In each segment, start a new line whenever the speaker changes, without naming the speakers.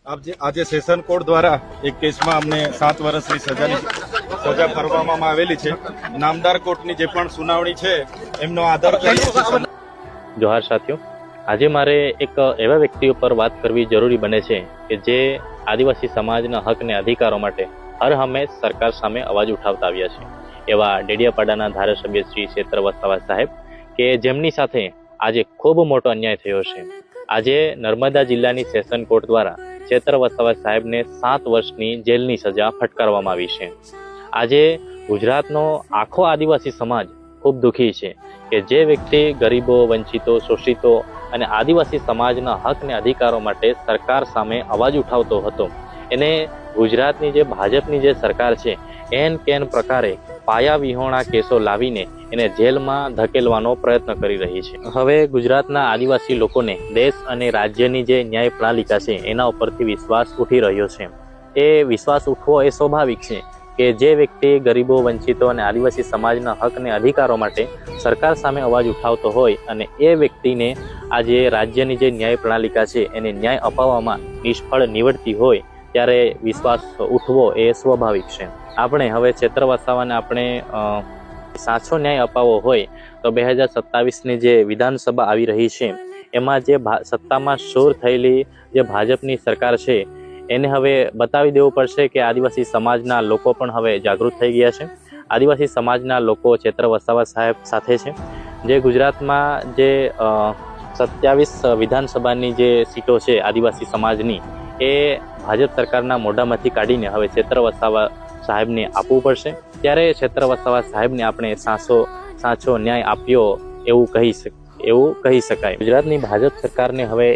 આજે session court દ્વારા એક કેસમાં અમને 7 વર્ષની સજા ફરવામાં આવેલી છે. નામદાર કોર્ટની જે પણ સુનાવણી છે એમનો આદર કરી.
જોહાર સાથીઓ, આજે મારે એક એવા વ્યક્તિ ઉપર વાત કરવી જરૂરી બને છે કે જે આદિવાસી સમાજના હક અને અધિકારો માટે હર હંમેશ સરકાર સામે અવાજ ઉઠાવતા આવ્યા છે. એવા ડેડિયાપાડાના ધારાસભ્ય શ્રી ચેતર વસાવા સાહેબ કે જેમની સાથે આજે ખૂબ મોટો અન્યાય થયો છે. આજે નર્મદા જિલ્લાની સેશન કોર્ટ દ્વારા ચેતર વસાવા સાહેબને 7 વર્ષની જેલની સજા ફટકારવામાં આવી છે. આજે ગુજરાતનો આખો આદિવાસી સમાજ ખૂબ દુઃખી છે કે જે વ્યક્તિ ગરીબો, વંચિતો, શોષિતો અને આદિવાસી સમાજના હક અને અધિકારો માટે સરકાર સામે અવાજ ઉઠાવતો હતો, એને ગુજરાતની જે ભાજપની જે સરકાર છે એન કેન પ્રકારે પાયા વિહોણા કેસો લાવીને એને જેલમાં ધકેલવાનો પ્રયત્ન કરી રહી છે. હવે ગુજરાતના આદિવાસી લોકોને દેશ અને રાજ્યની જે ન્યાય પ્રણાલિકા છે એના ઉપરથી વિશ્વાસ ઉઠી રહ્યો છે. એ વિશ્વાસ ઉઠવો એ સ્વાભાવિક છે કે જે વ્યક્તિ ગરીબો, વંચિતો અને આદિવાસી સમાજના હક અને અધિકારો માટે સરકાર સામે અવાજ ઉઠાવતો હોય અને એ વ્યક્તિને આજે રાજ્યની જે ન્યાય પ્રણાલિકા છે એને ન્યાય અપાવવામાં નિષ્ફળ નીવડતી હોય ત્યારે વિશ્વાસ ઉઠવો એ સ્વાભાવિક છે. આપણે હવે ચેતર વસાવાને આપણે સાચો ન્યાય અપાવવો હોય તો 2027ની જે વિધાનસભા આવી રહી છે એમાં જે સત્તામાં શોર થયેલી જે ભાજપની સરકાર છે એને હવે બતાવી દેવું પડશે કે આદિવાસી સમાજના લોકો પણ હવે જાગૃત થઈ ગયા છે. આદિવાસી સમાજના લોકો ચેતર વસાવા સાહેબ સાથે છે. જે ગુજરાતમાં જે 27 વિધાનસભાની જે સીટો છે આદિવાસી સમાજની એ ભાજપ સરકારના મોઢામાંથી કાઢીને હવે ચેતર વસાવા સાહેબને આપવું પડશે. ત્યારે ચેતર વસાવા સાહેબને આપણે સાચો ન્યાય આપ્યો એવું કહી શકાય. ગુજરાતની ભાજપ સરકારને હવે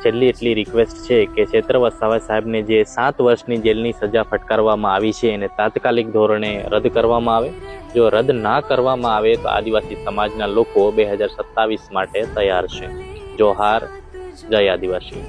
છેલ્લી એટલી રિક્વેસ્ટ છે કે ચેતર વસાવા સાહેબને જે 7 વર્ષની જેલની સજા ફટકારવામાં આવી છે એને તાત્કાલિક ધોરણે રદ કરવામાં આવે. જો રદ ના કરવામાં આવે તો આદિવાસી સમાજના લોકો 2027 માટે તૈયાર છે. જોહાર, જય આદિવાસી.